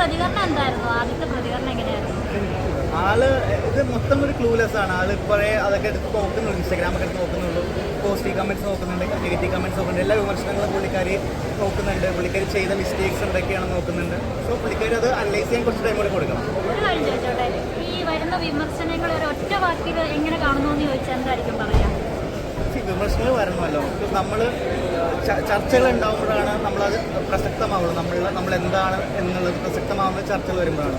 പ്രതികരണം എന്തായിരുന്നു? ആദ്യത്തെ പ്രതികരണം എങ്ങനെയായിരുന്നു? ആള് ഇത് മൊത്തം ഒരു ക്ലൂലെസ് ആണ്. ആള് ഇപ്പോഴേ അതൊക്കെ എടുത്ത് നോക്കുന്നുള്ളൂ, ഇൻസ്റ്റാഗ്രാമൊക്കെ എടുത്ത് നോക്കുന്നുള്ളൂ, പോസിറ്റീവ് കമൻറ്റ്സ് നോക്കുന്നുണ്ട്, നെഗറ്റീവ് കമൻറ്റ്സ് നോക്കുന്നുണ്ട്, എല്ലാ വിമർശനങ്ങളും പുള്ളിക്കാരി നോക്കുന്നുണ്ട്. പുള്ളിക്കാരി ചെയ്ത മിസ്റ്റേക്സ് എന്തൊക്കെയാണെന്ന് നോക്കുന്നുണ്ട്. സോ പുള്ളിക്കാരി അത് അനലൈസ് ചെയ്യാൻ കുറച്ച് ടൈം കൂടി കൊടുക്കണം. ഒരു കാര്യം ചോദിച്ചോട്ടെ, ഈ വരുന്ന വിമർശനങ്ങൾ ഒരു ഒറ്റ വാക്കിൽ എങ്ങനെ കാണുന്നു എന്ന് ചോദിച്ചാൽ എന്തായിരിക്കും പറയാം? വിമർശനങ്ങൾ വരണമല്ലോ. നമ്മൾ ചർച്ചകൾ ഉണ്ടാകുമ്പോഴാണ് നമ്മളത് പ്രസക്തമാവുള്ളൂ. നമ്മൾ എന്താണ് എന്നുള്ളത് പ്രസക്തമാവുന്ന ചർച്ചകൾ വരുമ്പോഴാണ്.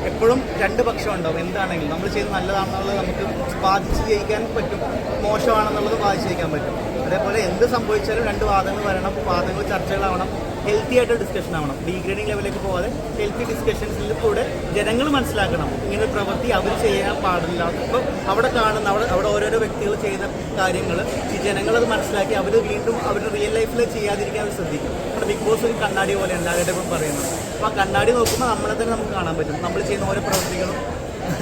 എപ്പോഴും രണ്ട് പക്ഷം ഉണ്ടാവും. എന്താണെങ്കിലും നമ്മൾ ചെയ്യുന്നത് നല്ലതാണെന്നുള്ളത് നമുക്ക് ബാധിച്ച് ജയിക്കാൻ പറ്റും, മോശമാണെന്നുള്ളത് ബാധിച്ച് ജയിക്കാൻ പറ്റും. അതേപോലെ എന്ത് സംഭവിച്ചാലും രണ്ട് വാദങ്ങൾ വരണം, വാദങ്ങൾ ചർച്ചകളാവണം, ഹെൽത്തി ആയിട്ട് ഡിസ്കഷൻ ആവണം. ഡീഗ്രേഡിംഗ് ലെവലിലേക്ക് പോകാതെ ഹെൽത്തി ഡിസ്കഷൻസിൽ കൂടെ ജനങ്ങൾ മനസ്സിലാക്കണം ഇങ്ങനെ പ്രവൃത്തി അവർ ചെയ്യാൻ പാടില്ല. ഇപ്പോൾ അവിടെ കാണുന്ന അവിടെ ഓരോരോ വ്യക്തികൾ ചെയ്ത കാര്യങ്ങൾ ഈ ജനങ്ങളത് മനസ്സിലാക്കി അവർ വീണ്ടും അവരുടെ റിയൽ ലൈഫിൽ ചെയ്യാതിരിക്കാൻ ശ്രദ്ധിക്കും. നമ്മുടെ ബിഗ് ബോസ് ഒരു കണ്ണാടി പോലെയാണ് എല്ലാവരുടെ ഇപ്പം പറയുന്നത്. അപ്പോൾ ആ കണ്ണാടി നോക്കുമ്പോൾ നമ്മളെ തന്നെ നമുക്ക് കാണാൻ പറ്റും. നമ്മൾ ചെയ്യുന്ന ഓരോ പ്രവൃത്തികളും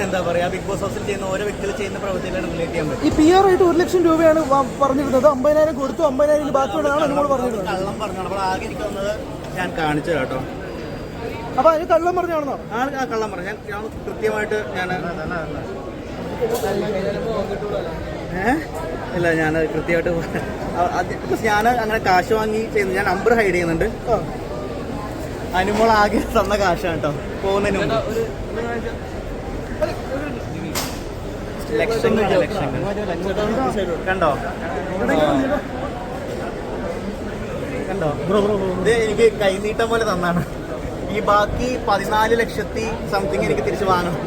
എന്താ പറയുക, ബിഗ് ബോസ് ഹൗസിൽ ചെയ്യുന്ന ഓരോ വ്യക്തികൾ ചെയ്യുന്ന പ്രവൃത്തികളാണ് റിലേറ്റ് ചെയ്യാൻ പറ്റും. ഈ PR ആയിട്ട് 1 ലക്ഷം രൂപയാണ് പറഞ്ഞിരുന്നത്. 50,000 കൊടുത്തു, 50,000 ബാക്കിയുള്ളതാണ് നമ്മൾ പറഞ്ഞിരുന്നത്. കള്ളം പറഞ്ഞാണ്. അപ്പോൾ ആകെ എനിക്ക് വന്നത് ഞാൻ കാണിച്ചു കേട്ടോ. അപ്പൊ അതിന് കള്ളം പറഞ്ഞാണെന്നോ? ആ കള്ളം പറഞ്ഞു. ഞാൻ കൃത്യമായിട്ട് ഇല്ല, ഞാൻ കൃത്യമായിട്ട് ഞാൻ അങ്ങനെ കാശ് വാങ്ങി ചെയ്യുന്നു. ഞാൻ നമ്പർ ഹൈഡ് ചെയ്യുന്നുണ്ട്. അനുമോൾ ആകെ തന്ന കാശാണ് കേട്ടോ പോകുന്നതിന് മുമ്പ്. ലക്ഷങ്ങൾ കണ്ടോ കണ്ടോ ഇത് എനിക്ക് കൈനീട്ടം പോലെ തന്നാണ്. ഈ ബാക്കി 14 ലക്ഷത്തി സംതിങ് എനിക്ക് തിരിച്ച് വാങ്ങണം.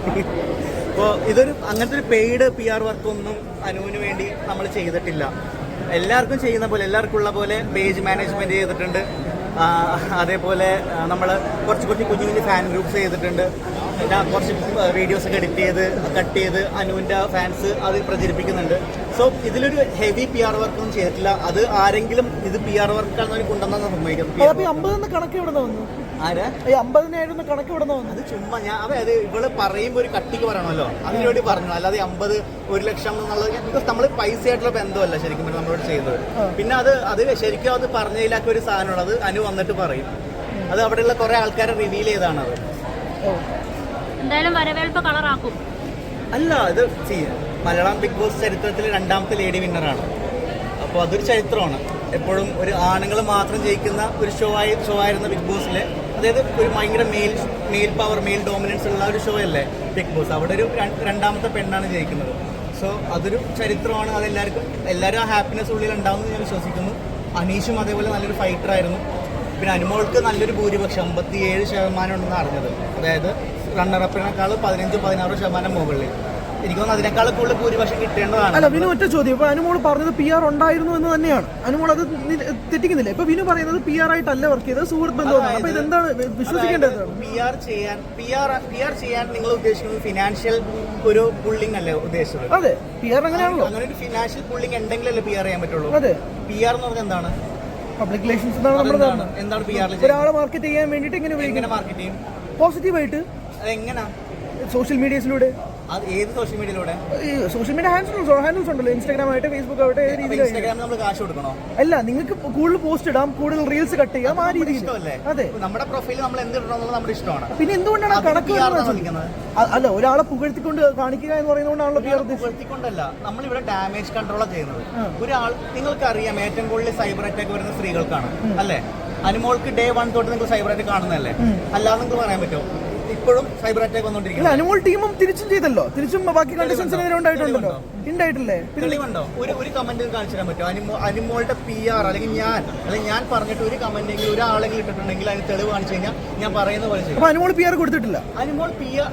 അപ്പോൾ ഇതൊരു അങ്ങനത്തെ ഒരു പെയ്ഡ് PR വർക്കൊന്നും അനുവിന് വേണ്ടി നമ്മൾ ചെയ്തിട്ടില്ല. എല്ലാവർക്കും ചെയ്യുന്ന പോലെ, എല്ലാവർക്കും ഉള്ള പോലെ പേജ് മാനേജ്മെന്റ് ചെയ്തിട്ടുണ്ട്. അതേപോലെ നമ്മൾ കുറച്ച് കുഞ്ഞു ഫാൻ ഗ്രൂപ്പ്സ് ചെയ്തിട്ടുണ്ട്. കുറച്ച് വീഡിയോസൊക്കെ കട്ട് ചെയ്ത് അനുവിൻ്റെ ഫാൻസ് അത് പ്രചരിപ്പിക്കുന്നുണ്ട്. സോ ഇതിലൊരു ഹെവി PR വർക്കൊന്നും ചെയ്തിട്ടില്ല. അത് ആരെങ്കിലും ഇത് PR വർക്കാണെന്ന് കൊണ്ടുവന്നാണ് സംഭവിക്കുന്നത്. 50 കണക്ക് ഇവിടെ വന്നു. ആരാ 50,000 കണക്ക് ഇവിടെ വന്നു? അത് ചുമ്മാ അതായത് ഇവള് പറയുമ്പോൾ ഒരു കട്ടിക്ക് പറയണമല്ലോ, അതിനുവേണ്ടി പറഞ്ഞു. അല്ലാതെ 50 1 ലക്ഷം എന്നുള്ളത് ബിക്കോസ് നമ്മൾ പൈസയായിട്ടുള്ള ബന്ധമല്ല ശരിക്കും നമ്മളോട് ചെയ്തത്. പിന്നെ അത് ശരിക്കും അത് പറഞ്ഞതിലൊക്കെ ഒരു സാധനമാണ്. അത് അനു വന്നിട്ട് പറയും. അത് അവിടെയുള്ള കുറെ ആൾക്കാരെ റിവീൽ ചെയ്താണത്. എന്തായാലും വരവേൽപ്പ് കളറാക്കും. അല്ല, ഇത് മലയാളം ബിഗ് ബോസ് ചരിത്രത്തിൽ 2ാമത്തെ ലേഡി വിന്നറാണ്. അപ്പോൾ അതൊരു ചരിത്രമാണ്. എപ്പോഴും ഒരു ആണുങ്ങൾ മാത്രം ജയിക്കുന്ന ഒരു ഷോ ആയിരുന്ന ബിഗ് ബോസിലെ, അതായത് ഒരു ഭയങ്കര മെയിൽ പവർ, മെയിൽ ഡോമിനൻസ് ഉള്ള ഒരു ഷോ അല്ലേ ബിഗ് ബോസ്. അവിടെ ഒരു 2ാമത്തെ പെണ്ണാണ് ജയിക്കുന്നത്. സോ അതൊരു ചരിത്രമാണ്. എല്ലാവരും ആ ഹാപ്പിനെസ് ഉള്ളിൽ ഉണ്ടാവുമെന്ന് ഞാൻ വിശ്വസിക്കുന്നു. അനീഷും അതേപോലെ നല്ലൊരു ഫൈറ്ററായിരുന്നു. പിന്നെ അനുമോൾക്ക് നല്ലൊരു ഭൂരിപക്ഷം 57% ഉണ്ടെന്ന് അറിഞ്ഞത്. അതായത് റണ്ണറപ്പിനേക്കാൾ 15-16% മുകളിൽ. എനിക്ക് തോന്നുന്നു അതിനേക്കാൾ കൂടുതൽ ഭൂരിപക്ഷം കിട്ടേണ്ടതാണ്. അല്ല, വിനു ഒറ്റ ചോദ്യം. ഇപ്പൊ അനുമോൾ പറഞ്ഞത് PR ഉണ്ടായിരുന്നു എന്ന് തന്നെയാണ്. അനുമോൾ അത് തെറ്റിക്കുന്നില്ല. ഇപ്പൊ വിനു പറയുന്നത് PR ആയിട്ടല്ല വർക്ക് ചെയ്തത്, സുഹൃത്ത് ബന്ധമാണ്. അപ്പൊ ഇതെന്താണ് വിശ്വസിക്കേണ്ടത്? PR ചെയ്യാൻ നിങ്ങൾ ഉദ്ദേശിക്കുന്നത് ഫിനാൻഷ്യൽ ഒരു പുള്ളിംഗ് അല്ലേ ഉദ്ദേശിച്ചത്? അതെ, PR അങ്ങനെയാണല്ലോ. അങ്ങനെ ഒരു ഫിനാൻഷ്യൽ പുള്ളിംഗ് ഉണ്ടെങ്കിലല്ലേ PR ചെയ്യാൻ പറ്റുള്ളൂ. അതെ, PR എന്ന് പറഞ്ഞാൽ എന്താണ്? പബ്ലിക് റിലേഷൻസ് എന്താണ്? എന്താണ് PR? ഒരാളെ മാർക്കറ്റ് ചെയ്യാൻ വേണ്ടിയിട്ട് എങ്ങനെ മാർക്കറ്റ് ചെയ്യും? പോസിറ്റീവായിട്ട്. അതെങ്ങനെയാ? സോഷ്യൽ മീഡിയസിലൂടെ. അത് ഏത് സോഷ്യൽ മീഡിയയിലൂടെ? സോഷ്യൽ മീഡിയ ഹാൻഡിൽസ് ഉണ്ടല്ലോ, ഇൻസ്റ്റാഗ്രാം ആയിട്ട്, ഫേസ്ബുക്ക് ആയിട്ട്. ഇൻസ്റ്റാഗ്രാമിൽ നമ്മൾ കാശ് കൊടുക്കണോ? അല്ല, നിങ്ങൾക്ക് കൂടുതൽ പോസ്റ്റ് ഇടാം, കൂടുതൽ റീൽസ് കട്ട് ചെയ്യാം, ആ രീതിയിൽ. അതെ, നമ്മുടെ പ്രൊഫൈലിൽ നമ്മൾ എന്ത് ഇടണമെന്നുള്ളത് നമ്മുടെ ഇഷ്ടമാണ്. പിന്നെ എന്തുകൊണ്ടാണ് കണക്ക്? അല്ല, ഒരാളെ പുകഴ്ത്തിക്കൊണ്ട് കാണിക്കുക എന്ന് പറയുന്നതുകൊണ്ടാണല്ലോ PR പുകഴ്ത്തിക്കൊണ്ടല്ല. നമ്മളിവിടെ ഡാമേജ് കൺട്രോളാണ് ചെയ്യുന്നത്. ഒരാൾ, നിങ്ങൾക്കറിയാം ഏറ്റവും കൂടുതൽ സൈബർ അറ്റാക്ക് വരുന്ന സ്ത്രീകൾക്കാണ് അല്ലേ? അനുമോൾക്ക് Day 1 തൊട്ട് നിങ്ങൾ സൈബർ അറ്റാക്ക് കാണുന്നതല്ലേ? അല്ലാതെ നിങ്ങൾക്ക് പറയാൻ പറ്റുമോ? ഇപ്പോഴും സൈബർ അറ്റാക്ക് വന്നോണ്ടിരിക്കുന്നു. അനുമോൾ ടീമും തിരിച്ചും ചെയ്തല്ലോ, തിരിച്ചും ബാക്കി കണ്ടസ്റ്റൻസിന് ഉണ്ടായിട്ടുണ്ടല്ലോ. ഉണ്ടായിട്ടില്ലേ? തെളിവുണ്ടോ? ഒരു കമന്റ് കാണിച്ചു തരാൻ പറ്റുമോ? അനുമോളുടെ PR അല്ലെങ്കിൽ ഞാൻ പറഞ്ഞിട്ട് ഒരു കമന്റെങ്കിലും ഒരാളെങ്കിലും ഇട്ടിട്ടുണ്ടെങ്കിൽ അതിന് തെളിവ് കാണിച്ചു കഴിഞ്ഞാൽ ഞാൻ പറയുന്ന പോലെ ചെയ്യും. അനുമോൾ PR കൊടുത്തിട്ടില്ല. അനുമോൾ PR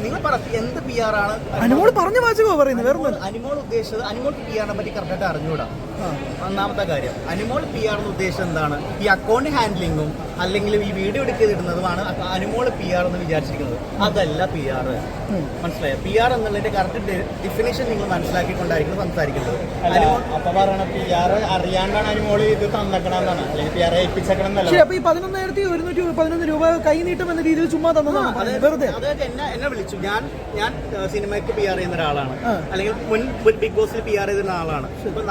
നിങ്ങൾ പറ, എന്ത് PR ആണ് അനുമോൾ പറഞ്ഞ വാചകമോ പറയുന്നത്? വേറെ അനുമോൾ ഉദ്ദേശിച്ചത്, അനുമോൾക്ക് PR-നെ പറ്റി കറക്റ്റായിട്ട് അറിഞ്ഞൂടാ. ഒന്നാമത്തെ കാര്യം, അനുമോൾ PR എന്ന് ഉദ്ദേശിച്ചത് എന്താണ്? ഈ അക്കൗണ്ട് ഹാൻഡ്ലിങ്ങും അല്ലെങ്കിൽ ഈ വീഡിയോ എടുത്തിടുന്നതുമാണ് അനുമോൾ PR എന്ന് വിചാരിച്ചിരിക്കുന്നത്. അതല്ല PR. മനസ്സിലായോ? PR എന്നുള്ളതിന്റെ കറക്റ്റ് ഡെഫിനേഷൻ നിങ്ങൾ മനസ്സിലാക്കിക്കൊണ്ടായിരിക്കും സംസാരിക്കുന്നത്. അപ്പൊ പറയണ PR അറിയാണ്ടാണ് അനുമോള് ഇത് തന്നേക്കണമെന്നാണ്, അല്ലെങ്കിൽ PR ഏൽപ്പിച്ചേക്കണമെന്നല്ല. അപ്പൊ ഈ 11,111 രൂപ കൈ നീട്ടം എന്ന രീതിയിൽ ചുമ്മാ തന്നതാണ് വെറുതെ. അതായത് എന്നെ വിളിച്ചു. ഞാൻ സിനിമയ്ക്ക് PR ചെയ്യുന്ന ഒരാളാണ്, അല്ലെങ്കിൽ മുൻ ബിഗ് ബോസിൽ PR ചെയ്തിരുന്ന ആളാണ്. അപ്പൊ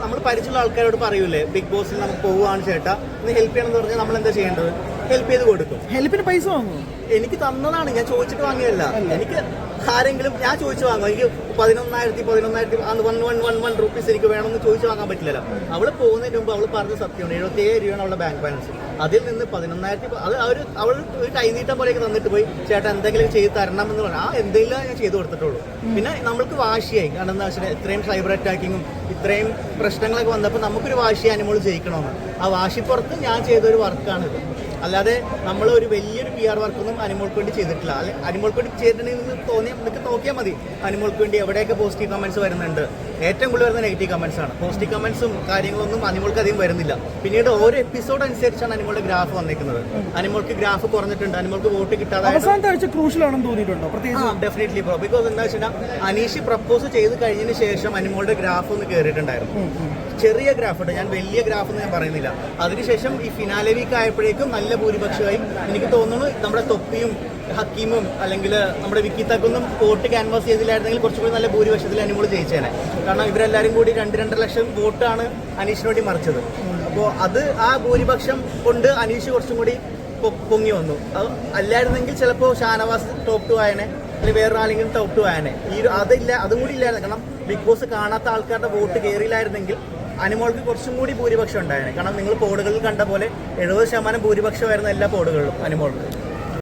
നമ്മൾ പരിചയമുള്ള ആൾക്കാരോട് പറയൂലേ, ബിഗ് ബോസിൽ നമുക്ക് പോവുകയാണ് ചേട്ടാ, ഒന്ന് ഹെൽപ്പ് ചെയ്യണമെന്ന് പറഞ്ഞാൽ നമ്മൾ എന്താ ചെയ്യേണ്ടത്? ഹെൽപ്പ് ചെയ്ത് കൊടുക്കും. ഹെൽപ്പിന് പൈസ വാങ്ങും. എനിക്ക് തന്നതാണ്, ഞാൻ ചോദിച്ചിട്ട് വാങ്ങിയതല്ല. എനിക്ക് ആരെങ്കിലും ഞാൻ ചോദിച്ചു വാങ്ങും, എനിക്ക് 11,000 റുപ്പീസ് എനിക്ക് വേണമെന്ന് ചോദിച്ചു വാങ്ങാൻ പറ്റില്ലല്ലോ. അവള് പോകുന്നതിന് മുമ്പ് അവള് പറഞ്ഞ സത്യമാണ് 77 രൂപയാണ് അവളുടെ ബാങ്ക് ബാലൻസ്. അതിൽ നിന്ന് 11,000 അത് അവൾ ഒരു കൈനീട്ടം പോലെയൊക്കെ തന്നിട്ട് പോയി ചേട്ടാ എന്തെങ്കിലും ചെയ്ത് തരണം എന്ന് പറഞ്ഞു. എന്തെങ്കിലും ഞാൻ ചെയ്തു കൊടുത്തിട്ടുള്ളൂ. പിന്നെ നമ്മൾക്ക് വാശിയായി, കാരണം എന്താ വെച്ചാൽ ഇത്രയും സൈബർ അറ്റാക്കിങ്ങും ഇത്രയും പ്രശ്നങ്ങളൊക്കെ വന്നപ്പോൾ നമുക്കൊരു വാശി അനിമോൾ ജയിക്കണമെന്ന്. ആ വാശിപ്പുറത്ത് ഞാൻ ചെയ്തൊരു വർക്കാണിത്. അല്ലാതെ നമ്മൾ ഒരു വലിയൊരു PR വർക്കൊന്നും അനിമോൾക്ക് വേണ്ടി ചെയ്തിട്ടില്ല. അല്ലെ അനിമോൾക്ക് വേണ്ടി ചെയ്തിട്ടുണ്ടെങ്കിൽ നിങ്ങൾക്ക് നോക്കിയാൽ മതി അനിമോൾക്ക് വേണ്ടി എവിടെയൊക്കെ പോസിറ്റീവ് കമന്റ്സ് വരുന്നുണ്ട്. ഏറ്റവും കൂടുതൽ വരുന്ന നെഗറ്റീവ് കമന്റ്സ് ആണ്. പോസിറ്റീവ് കമന്റ്സും കാര്യങ്ങളൊന്നും അനിമോൾക്ക് അധികം വരുന്നില്ല. പിന്നീട് ഓരോ എപ്പിസോഡ് അനുസരിച്ചാണ് അനിമോളുടെ ഗ്രാഫ് വന്നിരിക്കുന്നത്. അനിമോൾക്ക് ഗ്രാഫ് കുറഞ്ഞിട്ടുണ്ട്, അനിമോൾക്ക് വോട്ട് കിട്ടാതെ അവസാനത്തെ ആഴ്ച ക്രൂഷ്യൽ ആണെന്ന് തോന്നിയിട്ടുണ്ടോ? പ്രത്യേകിച്ച് ഡെഫിനറ്റ്ലി ബ്രോ. ബിക്കോസ് എന്താ വെച്ചാൽ അനീഷ് പ്രപ്പോസ് ചെയ്ത് കഴിഞ്ഞതിന് ശേഷം അനിമോളുടെ ഗ്രാഫ് ഒന്ന് കയറിയിട്ടുണ്ടായിരുന്നു. ചെറിയ ഗ്രാഫ് ഉണ്ട്, ഞാൻ വലിയ ഗ്രാഫ് എന്ന് ഞാൻ പറയുന്നില്ല. അതിനുശേഷം ഈ ഫിനാലെ വീക്ക് ആയപ്പോഴേക്കും നല്ല ഭൂരിപക്ഷമായി. എനിക്ക് തോന്നുന്നു നമ്മുടെ തൊപ്പിയും ഹക്കീമും അല്ലെങ്കിൽ നമ്മുടെ വിക്കിത്താക്കൊന്നും വോട്ട് ക്യാൻവാസ് ചെയ്തില്ലായിരുന്നെങ്കിൽ കുറച്ചുകൂടി നല്ല ഭൂരിപക്ഷത്തിൽ അനിമോൾ ജയിച്ചേനെ. കാരണം ഇവരെല്ലാവരും കൂടി 2-2.5 ലക്ഷം വോട്ടാണ് അനീഷിന് വേണ്ടി മറിച്ചത്. അപ്പോൾ അത് ആ ഭൂരിപക്ഷം കൊണ്ട് അനീഷ് കുറച്ചും കൂടി പൊങ്ങി വന്നു. അത് അല്ലായിരുന്നെങ്കിൽ ചിലപ്പോൾ ഷാനവാസ് ടോപ്പ് 2 ആയനെ, അല്ലെങ്കിൽ വേറെ ആരെങ്കിലും ടോപ്പ് 2 ആയനെ. അതും കൂടി ഇല്ലായിരുന്നു. കാരണം ബിഗ് ബോസ് കാണാത്ത ആൾക്കാരുടെ വോട്ട് കയറിയില്ലായിരുന്നെങ്കിൽ അനിമോൾക്ക് കുറച്ചും കൂടി ഭൂരിപക്ഷം ഉണ്ടായേനെ. കാരണം നിങ്ങൾ പോഡുകളിൽ കണ്ട പോലെ 70% ഭൂരിപക്ഷമായിരുന്നു എല്ലാ പോഡുകളിലും അനിമോൾക്ക്.